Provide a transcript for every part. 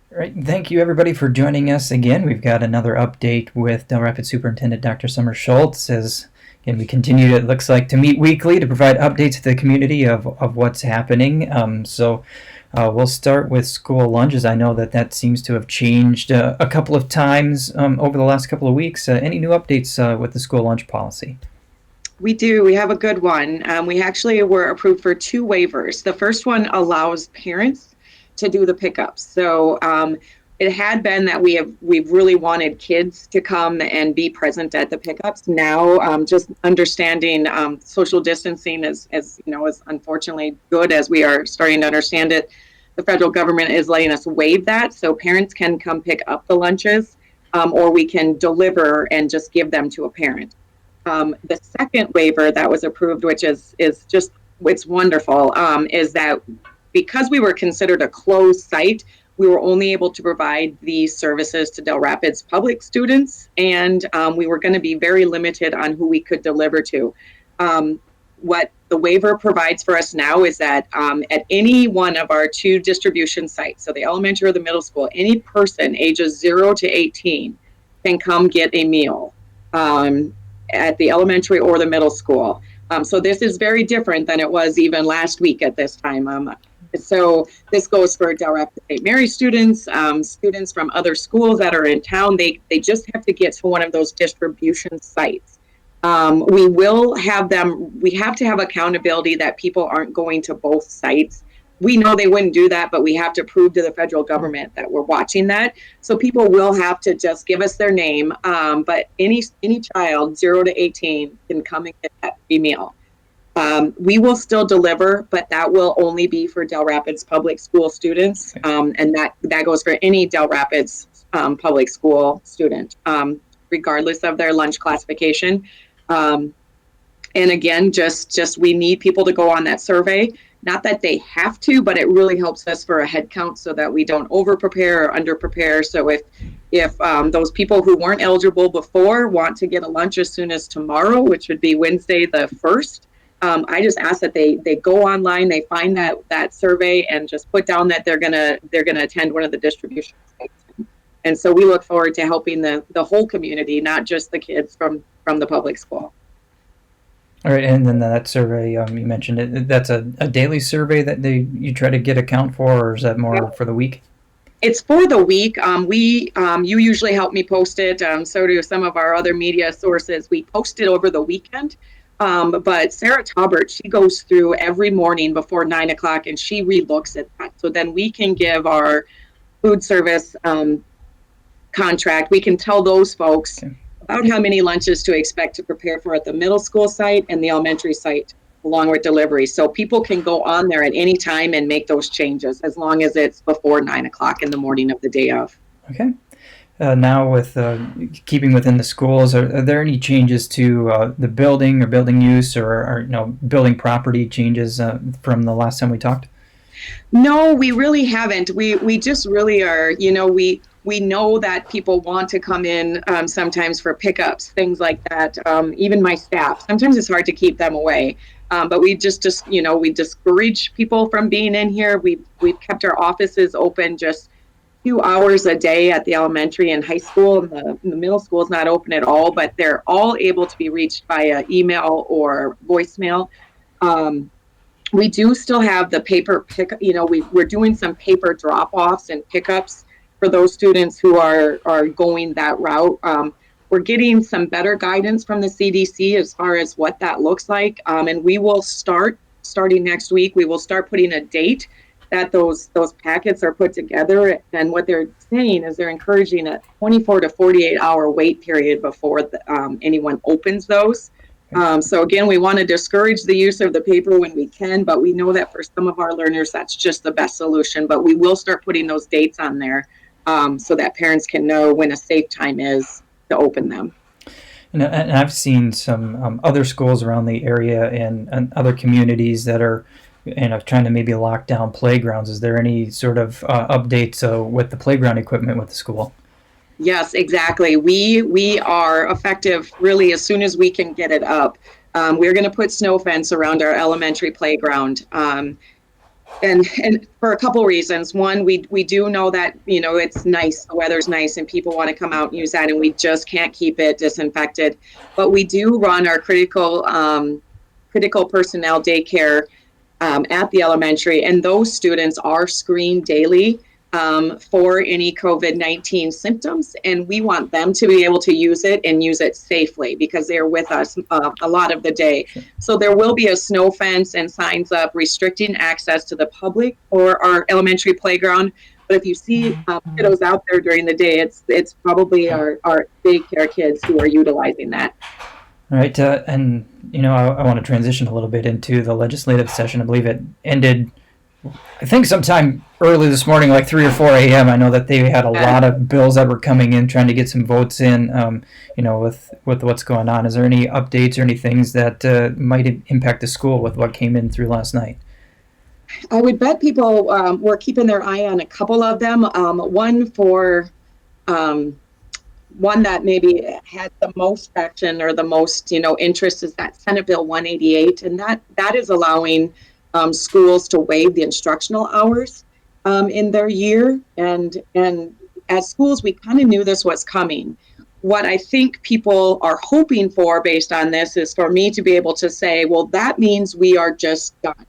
All right, thank you everybody for joining us again. We've got another update with Del Rapids Superintendent Dr. Summer Schultz as again we continue, it looks like, to meet weekly to provide updates to the community of what's happening. We'll start with school lunches. I know that seems to have changed a couple of times over the last couple of weeks. Any new updates with the school lunch policy? We do. We have a good one. We actually were approved for two waivers. The first one allows parents to do the pickups. So it had been that we've really wanted kids to come and be present at the pickups. Now, just understanding social distancing as unfortunately good as we are starting to understand it. The federal government is letting us waive that, so parents can come pick up the lunches, or we can deliver and just give them to a parent. The second waiver that was approved, which is just it's wonderful, is that because we were considered a closed site, we were only able to provide these services to Del Rapids public students, and we were going to be very limited on who we could deliver to. What the waiver provides for us now is that at any one of our two distribution sites, so the elementary or the middle school, any person ages 0 to 18 can come get a meal. At the elementary or the middle school. So this is very different than it was even last week at this time. So this goes for Del Rapids St. Mary students, students from other schools that are in town. They just have to get to one of those distribution sites. We will have them, we have to have accountability that people aren't going to both sites. We know they wouldn't do that, but we have to prove to the federal government that we're watching that. So people will have to just give us their name. But any child 0 to 18 can come and get that free meal. We will still deliver, but that will only be for Del Rapids public school students. And that goes for any Del Rapids public school student, regardless of their lunch classification. And again, just we need people to go on that survey. Not that they have to, but it really helps us for a head count so that we don't over prepare or under prepare. So if those people who weren't eligible before want to get a lunch as soon as tomorrow, which would be Wednesday the 1st, I just ask that they go online, they find that survey and just put down that they're gonna attend one of the distribution sites. And so we look forward to helping the whole community, not just the kids from the public school. All right, and then that survey you mentioned it. That's a daily survey that you try to get account for, or is that more for the week? It's for the week. You usually help me post it. So do some of our other media sources. We post it over the weekend. But Sarah Taubert, she goes through every morning before 9 o'clock and she relooks at that. So then we can give our food service contract. We can tell those folks about how many lunches to expect to prepare for at the middle school site and the elementary site, along with delivery. So people can go on there at any time and make those changes as long as it's before 9 o'clock in the morning of the day of. Okay. Now with keeping within the schools, are there any changes to the building or building use or building property changes from the last time we talked? No, we really haven't. We just really are, we know that people want to come in sometimes for pickups, things like that. Even my staff, sometimes it's hard to keep them away. But we just we discourage people from being in here. We've kept our offices open just 2 hours a day at the elementary and high school. And the middle school is not open at all, but they're all able to be reached via email or voicemail. We do still have the paper pick, we're doing some paper drop-offs and pickups for those students who are going that route. We're getting some better guidance from the CDC as far as what that looks like. And we will starting next week, we will start putting a date that those packets are put together. And what they're saying is they're encouraging a 24 to 48 hour wait period before anyone opens those. So again, we want to discourage the use of the paper when we can, but we know that for some of our learners, that's just the best solution. But we will start putting those dates on there so that parents can know when a safe time is to open them. And I've seen some other schools around the area and other communities that are trying to maybe lock down playgrounds. Is there any sort of updates with the playground equipment with the school? Yes, exactly. We are effective really as soon as we can get it up. We're going to put snow fence around our elementary playground. And for a couple reasons. One, we do know that, it's nice, the weather's nice, and people want to come out and use that, and we just can't keep it disinfected. But we do run our critical personnel daycare at the elementary, and those students are screened daily for any COVID-19 symptoms, and we want them to be able to use it and use it safely because they're with us a lot of the day. Sure. So there will be a snow fence and signs up restricting access to the public or our elementary playground. But if you see kiddos out there during the day, it's probably our daycare kids who are utilizing that. All right, and I want to transition a little bit into the legislative session. I believe it ended, I think, sometime early this morning, like 3 or 4 a.m. I know that they had a lot of bills that were coming in, trying to get some votes in. With what's going on, is there any updates or any things that might impact the school with what came in through last night? I would bet people were keeping their eye on a couple of them. One that maybe had the most traction or the most interest is that Senate Bill 188, and that is allowing schools to waive the instructional hours in their year. And as schools, we kind of knew this was coming. What I think people are hoping for based on this is for me to be able to say, well, that means we are just done,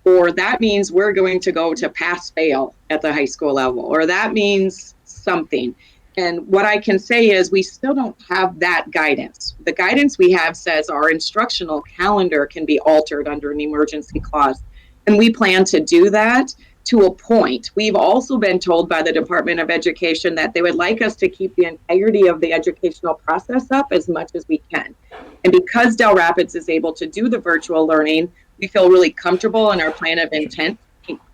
or that means we're going to go to pass fail at the high school level, or that means something. And what I can say is we still don't have that guidance. The guidance we have says our instructional calendar can be altered under an emergency clause. And we plan to do that to a point. We've also been told by the Department of Education that they would like us to keep the integrity of the educational process up as much as we can. And because Del Rapids is able to do the virtual learning, we feel really comfortable in our plan of intent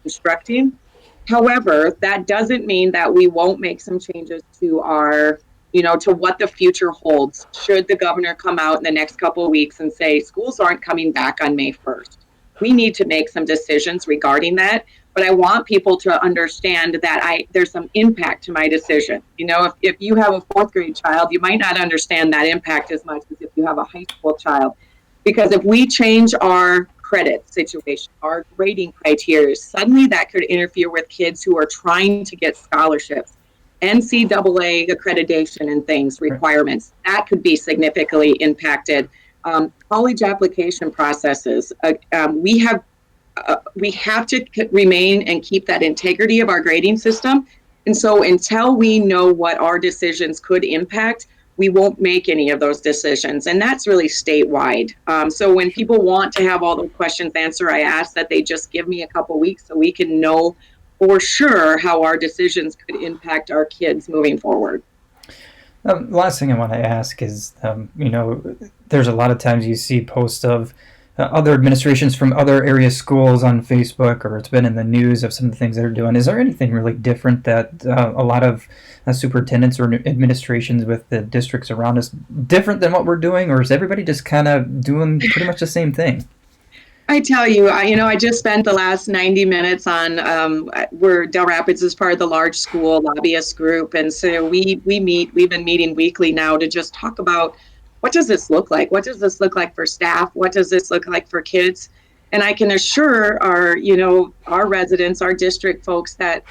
instructing. However, that doesn't mean that we won't make some changes to our, to what the future holds. Should the governor come out in the next couple of weeks and say schools aren't coming back on May 1st, we need to make some decisions regarding that. But I want people to understand that there's some impact to my decision. If you have a fourth grade child, you might not understand that impact as much as if you have a high school child. Because if we change our credit situation, our grading criteria, suddenly that could interfere with kids who are trying to get scholarships, NCAA accreditation and things, requirements. That could be significantly impacted. College application processes. We have to remain and keep that integrity of our grading system. And so until we know what our decisions could impact, we won't make any of those decisions. And that's really statewide. So when people want to have all those questions answered, I ask that they just give me a couple weeks so we can know for sure how our decisions could impact our kids moving forward. Last thing I want to ask is, there's a lot of times you see posts of other administrations from other area schools on Facebook, or it's been in the news of some of the things they're doing. Is there anything really different that a lot of superintendents or administrations with the districts around us different than what we're doing, or is everybody just kind of doing pretty much the same thing? I tell you, I just spent the last 90 minutes on where Del Rapids is part of the large school lobbyist group. And so we've been meeting weekly now to just talk about what does this look like? What does this look like for staff? What does this look like for kids? And I can assure our residents, our district folks that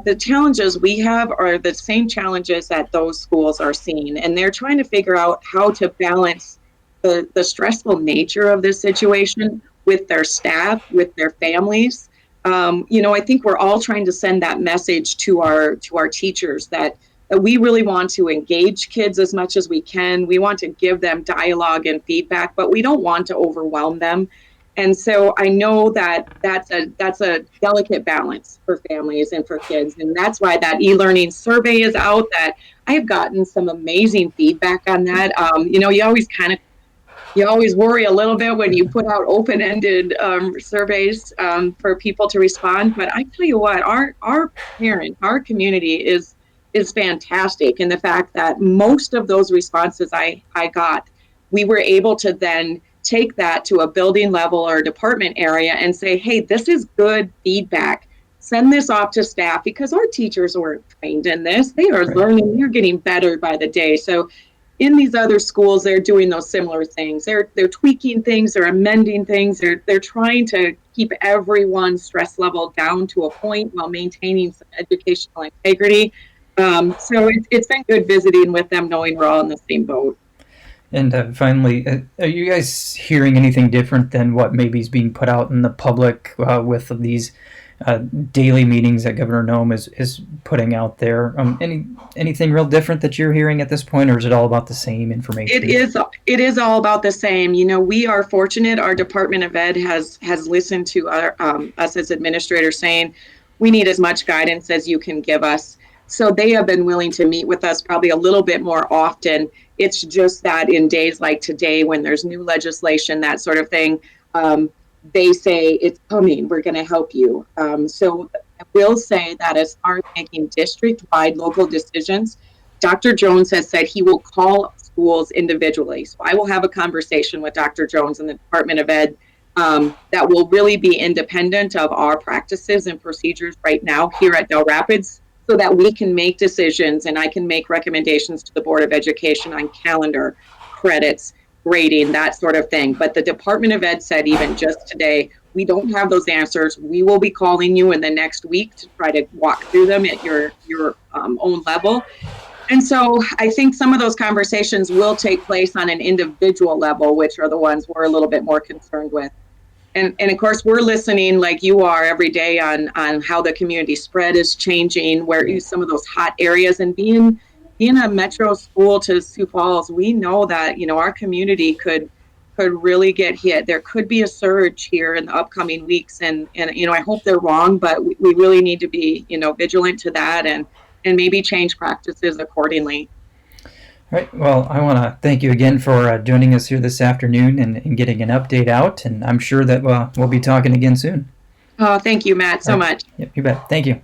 the challenges we have are the same challenges that those schools are seeing. And they're trying to figure out how to balance the stressful nature of this situation with their staff, with their families. I think we're all trying to send that message to our teachers that we really want to engage kids as much as we can. We want to give them dialogue and feedback, but we don't want to overwhelm them. And so I know that that's a delicate balance for families and for kids. And that's why that e-learning survey is out, that I have gotten some amazing feedback on that. You always worry a little bit when you put out open-ended surveys for people to respond. But I tell you what, our community is fantastic. And the fact that most of those responses I got, we were able to then take that to a building level or department area and say, hey, this is good feedback. Send this off to staff, because our teachers weren't trained in this. They are learning, they're getting better by the day. So in these other schools, they're doing those similar things. They're tweaking things, they're amending things, they're trying to keep everyone's stress level down to a point while maintaining some educational integrity. So it's been good visiting with them, knowing we're all in the same boat. And finally, are you guys hearing anything different than what maybe is being put out in the public with these daily meetings that Governor Noem is putting out there? Anything real different that you're hearing at this point, or is it all about the same information? It is all about the same. You know, we are fortunate. Our Department of Ed has listened to us as administrators saying we need as much guidance as you can give us. So they have been willing to meet with us probably a little bit more often. It's just that in days like today, when there's new legislation, that sort of thing, they say it's coming. We're going to help you. So I will say that as far as making district-wide local decisions, Dr. Jones has said he will call schools individually. So I will have a conversation with Dr. Jones and the Department of Ed that will really be independent of our practices and procedures right now here at Del Rapids, so that we can make decisions and I can make recommendations to the Board of Education on calendar, credits, grading, that sort of thing. But the Department of Ed said even just today, we don't have those answers. We will be calling you in the next week to try to walk through them at your own level. And so I think some of those conversations will take place on an individual level, which are the ones we're a little bit more concerned with. And of course, we're listening like you are every day on how the community spread is changing, where some of those hot areas, and being a metro school to Sioux Falls, we know that, you know, our community could really get hit. There could be a surge here in the upcoming weeks. And you know, I hope they're wrong, but we really need to be, you know, vigilant to that and maybe change practices accordingly. All right. Well, I want to thank you again for joining us here this afternoon and getting an update out. And I'm sure that we'll be talking again soon. Oh, thank you, Matt, so much. Yep, you bet. Thank you.